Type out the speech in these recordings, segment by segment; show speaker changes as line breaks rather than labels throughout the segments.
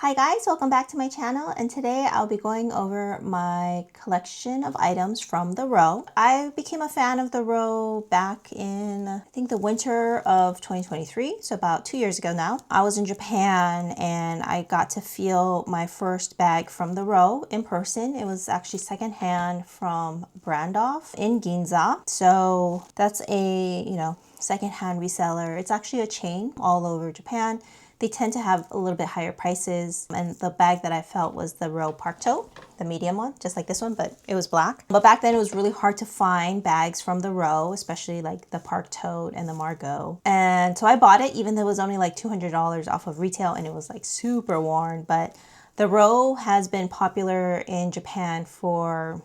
Hi guys, welcome back to my channel, and today I'll be going over my collection of items from the row. I became a fan of the row back in, I think, the winter of 2023, so about 2 years ago now. I was in Japan and I got to feel my first bag from the row in person. It was actually secondhand from Brandoff in Ginza. So that's a, secondhand reseller. It's actually a chain all over Japan. They tend to have a little bit higher prices, and the bag that I felt was the Row Park Tote, the medium one, just like this one, but it was black. But back then it was really hard to find bags from the Row, especially like the Park Tote and the Margos. And so I bought it, even though it was only like $200 off of retail, and it was like super worn. But the Row has been popular in Japan for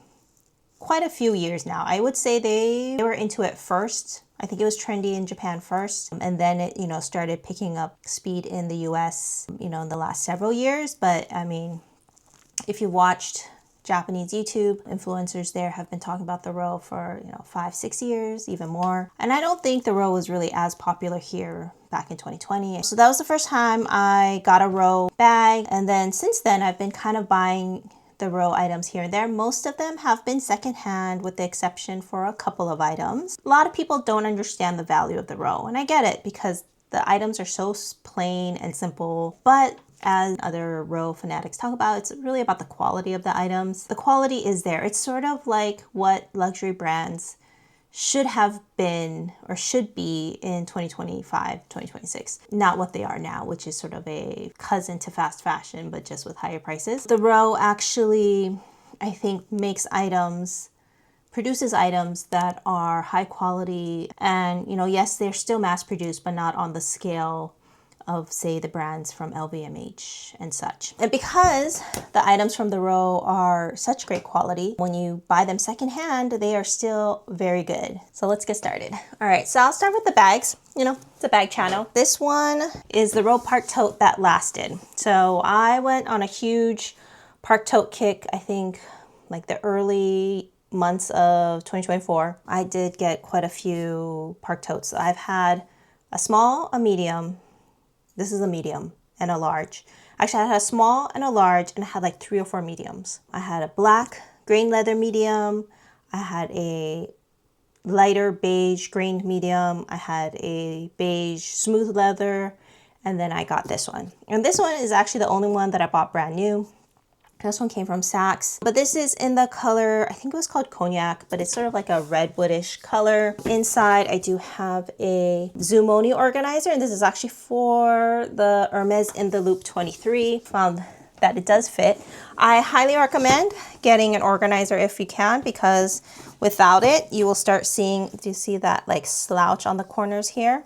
quite a few years now. I would say they were into it first. I think it was trendy in Japan first, and then it, started picking up speed in the US, in the last several years. But I mean, if you watched Japanese YouTube, influencers there have been talking about the row for, 5-6 years, even more. And I don't think the row was really as popular here back in 2020. So that was the first time I got a row bag. And then since then, I've been kind of buying the row items here and there. Most of them have been secondhand, with the exception for a couple of items. A lot of people don't understand the value of the row, and I get it because the items are so plain and simple. But as other row fanatics talk about, it's really about the quality of the items. The quality is there. It's sort of like what luxury brands should have been or should be in 2025, 2026. Not what they are now, which is sort of a cousin to fast fashion, but just with higher prices. The row actually, I think, produces items that are high quality. And, yes, they're still mass produced, but not on the scale of, say, the brands from LVMH and such. And because the items from the row are such great quality, when you buy them secondhand, they are still very good. So let's get started. All right, so I'll start with the bags. It's a bag channel. This one is the Row Park Tote that lasted. So I went on a huge Park Tote kick, I think, like the early months of 2024. I did get quite a few Park Totes. I've had a small, a medium. This is a medium and a large. Actually, I had a small and a large, and I had like 3 or 4 mediums. I had a black grain leather medium. I had a lighter beige grained medium. I had a beige smooth leather, and then I got this one. And this one is actually the only one that I bought brand new. This one came from Saks, but this is in the color, I think it was called Cognac, but it's sort of like a redwoodish color. Inside, I do have a Zumoni organizer, and this is actually for the Hermes in the Loop 23. Found that it does fit. I highly recommend getting an organizer if you can, because without it, you will start seeing, do you see that like slouch on the corners here?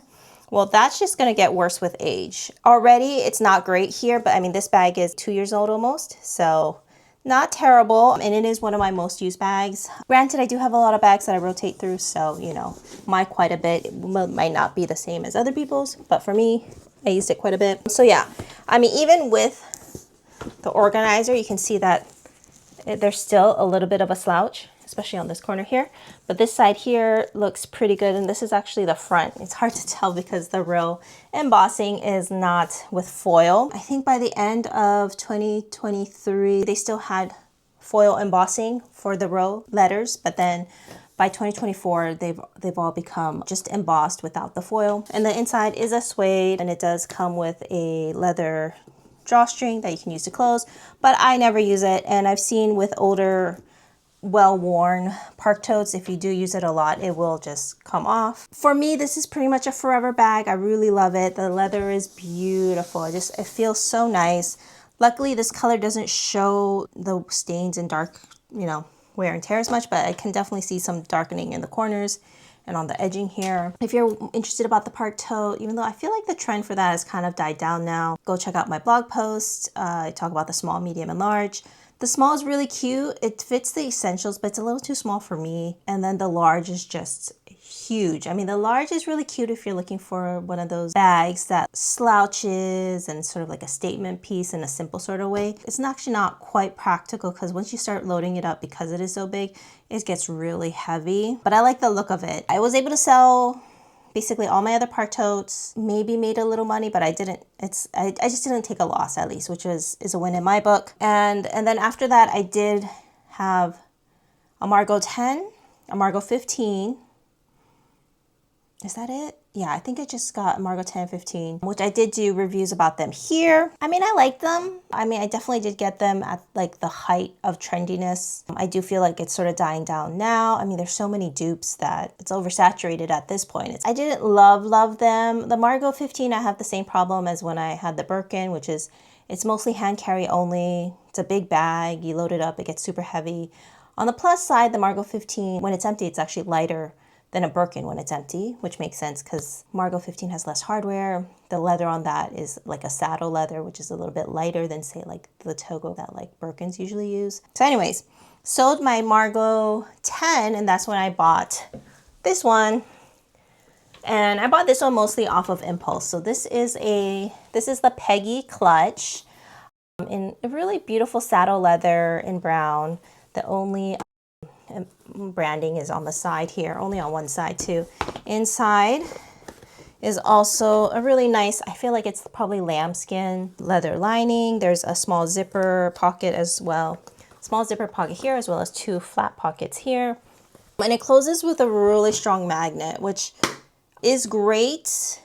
Well, that's just going to get worse with age. Already, it's not great here, but I mean, this bag is 2 years old almost, so not terrible. And it is one of my most used bags. Granted, I do have a lot of bags that I rotate through, so, my quite a bit might not be the same as other people's, but for me, I used it quite a bit. So yeah, I mean, even with the organizer, you can see that there's still a little bit of a slouch, especially on this corner here. But this side here looks pretty good, and this is actually the front. It's hard to tell because the real embossing is not with foil. I think by the end of 2023, they still had foil embossing for the row letters, but then by 2024, they've all become just embossed without the foil. And the inside is a suede, and it does come with a leather drawstring that you can use to close, but I never use it. And I've seen with older, well-worn Park Totes, if you do use it a lot, it will just come off. For me, this is pretty much a forever bag. I really love it. The leather is beautiful. It feels so nice. Luckily, this color doesn't show the stains and dark, wear and tear as much, but I can definitely see some darkening in the corners and on the edging here. If you're interested about the Park Tote, even though I feel like the trend for that has kind of died down now, go check out my blog post. I talk about the small, medium, and large. The small is really cute. It fits the essentials, but it's a little too small for me. And then the large is just huge. I mean, the large is really cute if you're looking for one of those bags that slouches and sort of like a statement piece in a simple sort of way. It's actually not quite practical, because once you start loading it up, because it is so big, it gets really heavy. But I like the look of it. I was able to sell Basically all my other park totes maybe made a little money, but I didn't. I just didn't take a loss at least, which is a win in my book. And then after that, I did have a Margot 10, a Margot 15. Is that it? Yeah, I think I just got Margot 10, 15, which I did do reviews about them here. I mean, I like them. I mean, I definitely did get them at like the height of trendiness. I do feel like it's sort of dying down now. I mean, there's so many dupes that it's oversaturated at this point. I didn't love them. The Margot 15, I have the same problem as when I had the Birkin, which is it's mostly hand carry only. It's a big bag. You load it up, it gets super heavy. On the plus side, the Margot 15, when it's empty, it's actually lighter than a Birkin when it's empty, which makes sense because Margot 15 has less hardware. The leather on that is like a saddle leather, which is a little bit lighter than say like the Togo that like Birkins usually use. So anyways, sold my Margot 10 and that's when I bought this one. And I bought this one mostly off of impulse. So this is the Peggy clutch in a really beautiful saddle leather in brown. The only branding is on the side here, only on one side too. Inside is also a really nice, I feel like it's probably lambskin leather lining. There's a small zipper pocket as well. Small zipper pocket here as well as two flat pockets here. And it closes with a really strong magnet, which is great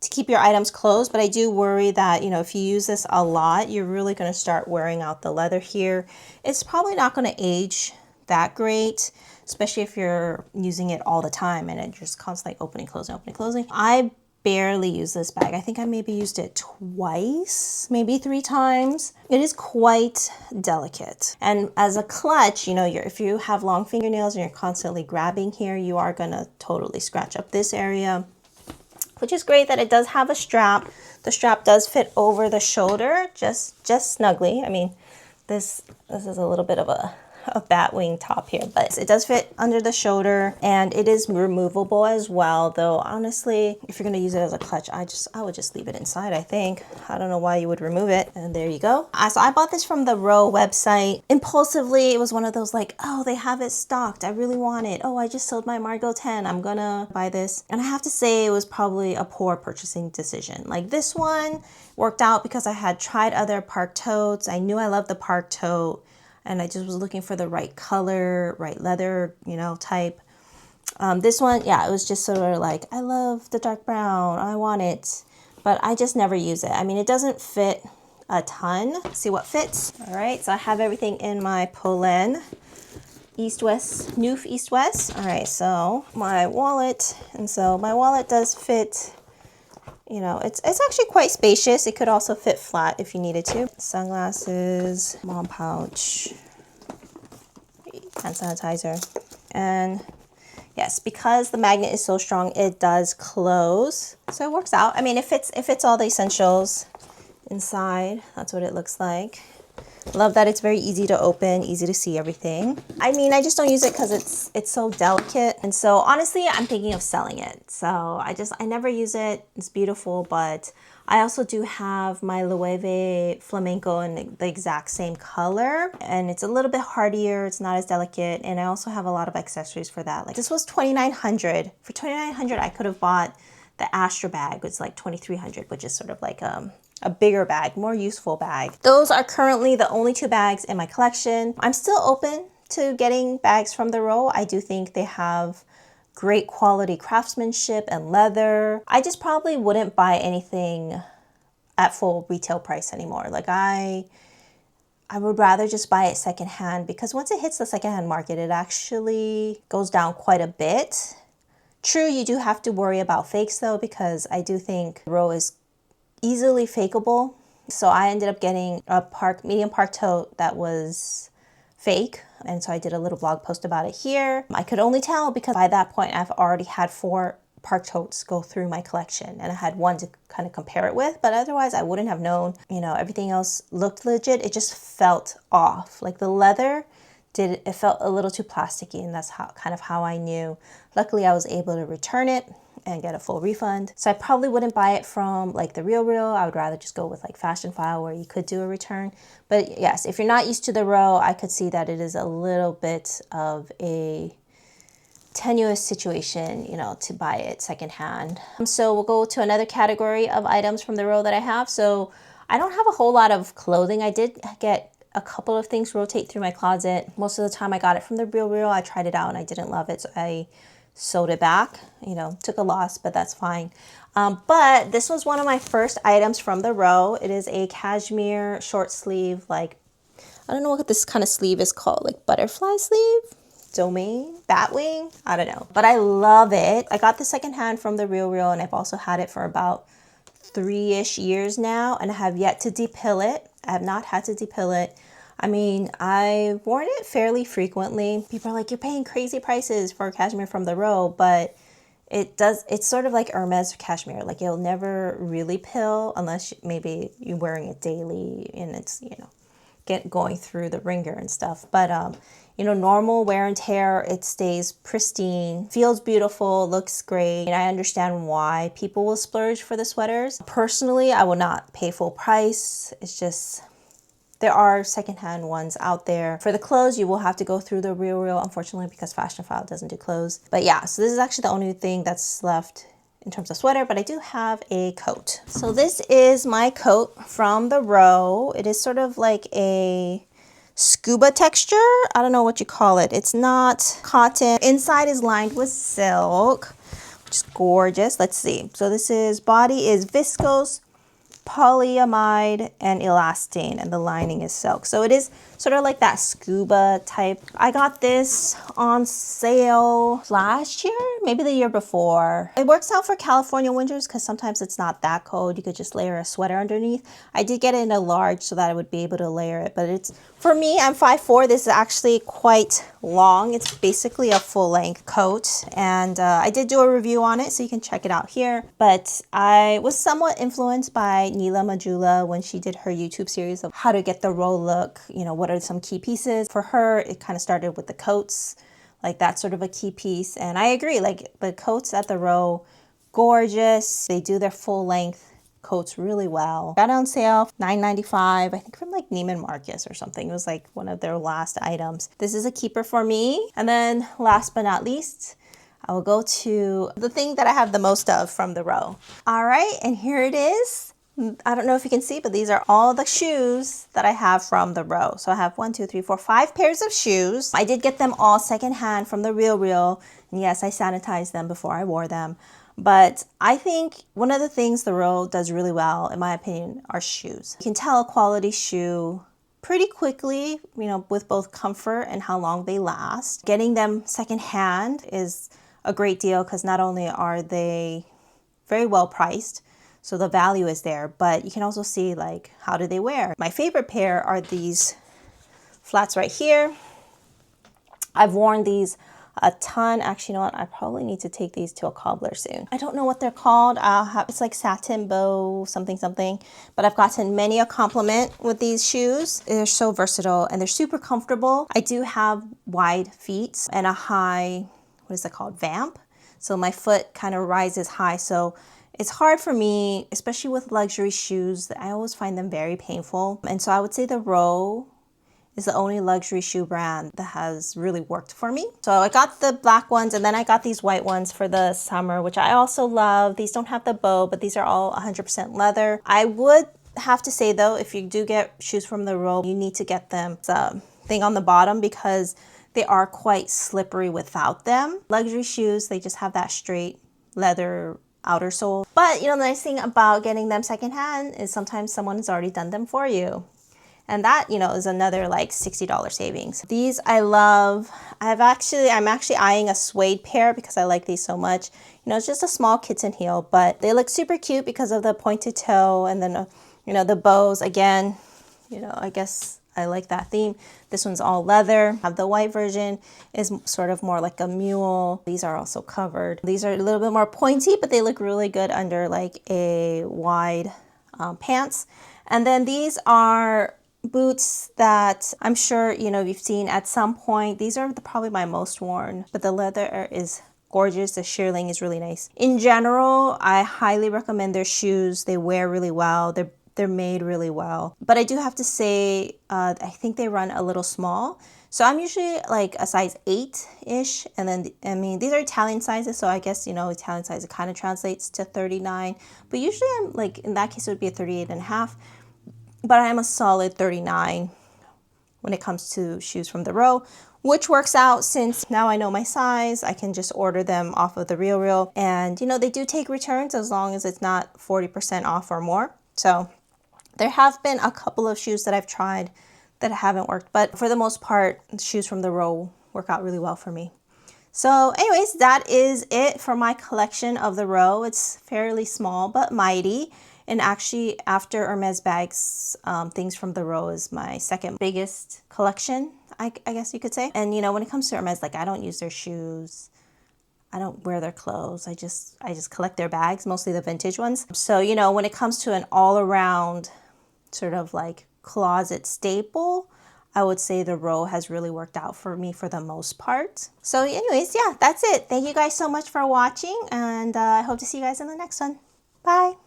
to keep your items closed, but I do worry that, you know, if you use this a lot, you're really going to start wearing out the leather here. It's probably not going to age that great, especially if you're using it all the time and it just constantly opening, closing. I barely use this bag. I think I maybe used it twice, maybe 3 times. It is quite delicate. And as a clutch, you know, if you have long fingernails and you're constantly grabbing here, you are going to totally scratch up this area, which is great that it does have a strap. The strap does fit over the shoulder just snugly. I mean, this is a little bit of a bat wing top here, but it does fit under the shoulder and it is removable as well. Though honestly, if you're going to use it as a clutch, I would just leave it inside. I think I don't know why you would remove it. And there you go. So I bought this from the Row website impulsively. It was one of those like, oh, they have it stocked, I really want it. Oh, I just sold my Margot 10, I'm gonna buy this. And I have to say it was probably a poor purchasing decision. Like this one worked out because I had tried other park totes. I knew I loved the park tote and I just was looking for the right color, right leather, you know, type. This one, yeah, it was just sort of like, I love the dark brown, I want it, but I just never use it. I mean, it doesn't fit a ton. See what fits. All right, so I have everything in my Polen East-West, Noof East-West. All right, so my wallet, and so my wallet does fit. You know, it's actually quite spacious. It could also fit flat if you needed to. Sunglasses, mom pouch, hand sanitizer. And yes, because the magnet is so strong, it does close. So it works out. I mean, it fits all the essentials inside. That's what it looks like. Love that it's very easy to open, easy to see everything. I mean, I just don't use it because it's so delicate. And so honestly, I'm thinking of selling it. So I never use it. It's beautiful, but I also do have my Loewe Flamenco in the exact same color. And it's a little bit hardier. It's not as delicate. And I also have a lot of accessories for that. Like this was $2,900. For $2,900, I could have bought the Astra bag, which is like $2,300, which is sort of like a bigger bag, more useful bag. Those are currently the only 2 bags in my collection. I'm still open to getting bags from the Row. I do think they have great quality craftsmanship and leather. I just probably wouldn't buy anything at full retail price anymore. Like I would rather just buy it secondhand, because once it hits the secondhand market, it actually goes down quite a bit. True, you do have to worry about fakes though, because I do think Row is easily fakeable. So I ended up getting a medium park tote that was fake. And so I did a little blog post about it here. I could only tell because by that point I've already had 4 park totes go through my collection and I had one to kind of compare it with, but otherwise I wouldn't have known. You know, everything else looked legit. It just felt off. Like the leather it felt a little too plasticky, and that's kind of how I knew. Luckily I was able to return it and get a full refund. So I probably wouldn't buy it from like the Real. I would rather just go with like Fashion File where you could do a return. But yes, if you're not used to the Row, I could see that it is a little bit of a tenuous situation, you know, to buy it secondhand. So we'll go to another category of items from the row that I have. So I don't have a whole lot of clothing. I did get a couple of things rotate through my closet. Most of the time I got it from the Real. I tried it out and I didn't love it, so I sold it back. You know, took a loss, but that's fine. But this was one of my first items from the row. It is a cashmere short sleeve, like, I don't know what this kind of sleeve is called, like butterfly sleeve? Domain? Batwing? I don't know. But I love it. I got this secondhand from the Real and I've also had it for about 3-ish years now and I have yet to depill it. I have not had to depill it. I mean, I've worn it fairly frequently. People are like, you're paying crazy prices for cashmere from the row, but it's sort of like Hermes cashmere. Like it'll never really pill unless maybe you're wearing it daily and it's, you know, going through the wringer and stuff. But you know, normal wear and tear, it stays pristine, feels beautiful, looks great. And I understand why people will splurge for the sweaters. Personally, I will not pay full price. It's just, there are secondhand ones out there. For the clothes, you will have to go through the Real, unfortunately, because Fashionphile doesn't do clothes. But yeah, so this is actually the only thing that's left in terms of sweater, but I do have a coat. So this is my coat from the row. It is sort of like a scuba texture. I don't know what you call it. It's not cotton. Inside is lined with silk, which is gorgeous. Let's see. So this is, body is viscose, polyamide, and elastane, and the lining is silk. So it is sort of like that scuba type. I got this on sale last year, maybe the year before. It works out for California winters because sometimes it's not that cold. You could just layer a sweater underneath. I did get it in a large so that I would be able to layer it, but it's, for me, I'm 5'4". This is actually quite long. It's basically a full length coat, and I did do a review on it, so you can check it out here. But I was somewhat influenced by Neela Majula when she did her YouTube series of how to get the row look, you know, what are some key pieces. For her, it kind of started with the coats, like that's sort of a key piece. And I agree, like the coats at the row, gorgeous. They do their full length coats really well. Got it on sale, $9.95, I think from like Neiman Marcus or something. It was like one of their last items. This is a keeper for me. And then last but not least, I will go to the thing that I have the most of from the row. All right, and here it is. I don't know if you can see, but these are all the shoes that I have from the row. So I have 5 pairs of shoes. I did get them all secondhand from the Real. And yes, I sanitized them before I wore them. But I think one of the things the row does really well, in my opinion, are shoes. You can tell a quality shoe pretty quickly, you know, with both comfort and how long they last. Getting them secondhand is a great deal because not only are they very well priced, so the value is there, but you can also see like how do they wear. My favorite pair are these flats right here. I've worn these a ton. Actually, you know what? I probably need to take these to a cobbler soon. I don't know what they're called. It's like satin bow something, but I've gotten many a compliment with these shoes. They're so versatile and they're super comfortable. I do have wide feet and a high, what is it called? Vamp. So my foot kind of rises high. So it's hard for me, especially with luxury shoes. I always find them very painful. And so I would say the row is the only luxury shoe brand that has really worked for me. So I got the black ones and then I got these white ones for the summer, which I also love. These don't have the bow, but these are all 100% leather. I would have to say though, if you do get shoes from the row, you need to get them the thing on the bottom because they are quite slippery without them. Luxury shoes, they just have that straight leather outer sole. But you know, the nice thing about getting them secondhand is sometimes someone has already done them for you. And that, you know, is another like $60 savings. These I love. I'm actually eyeing a suede pair because I like these so much. You know, it's just a small kitten heel, but they look super cute because of the pointed toe and then, you know, the bows. Again, you know, I guess I like that theme. This one's all leather. The white version is sort of more like a mule. These are also covered. These are a little bit more pointy, but they look really good under like a wide pants. And then these are boots that I'm sure, you know, you've seen at some point. These are probably my most worn, but the leather is gorgeous. The shearling is really nice. In general, I highly recommend their shoes. They wear really well. They're They're made really well. But I do have to say, I think they run a little small. So I'm usually like a size 8-ish. And then, I mean, these are Italian sizes. So I guess, you know, Italian size, it kind of translates to 39. But usually I'm like, in that case, it would be a 38.5. But I am a solid 39 when it comes to shoes from the row, which works out since now I know my size. I can just order them off of the RealReal. And, you know, they do take returns as long as it's not 40% off or more. So there have been a couple of shoes that I've tried that haven't worked. But for the most part, shoes from the row work out really well for me. So anyways, that is it for my collection of the row. It's fairly small but mighty. And actually, after Hermes bags, things from the row is my second biggest collection, I guess you could say. And you know, when it comes to Hermes, like I don't use their shoes, I don't wear their clothes. I just collect their bags, mostly the vintage ones. So you know, when it comes to an all-around sort of like closet staple, I would say the row has really worked out for me for the most part. So anyways, yeah, that's it. Thank you guys so much for watching, and I hope to see you guys in the next one. Bye.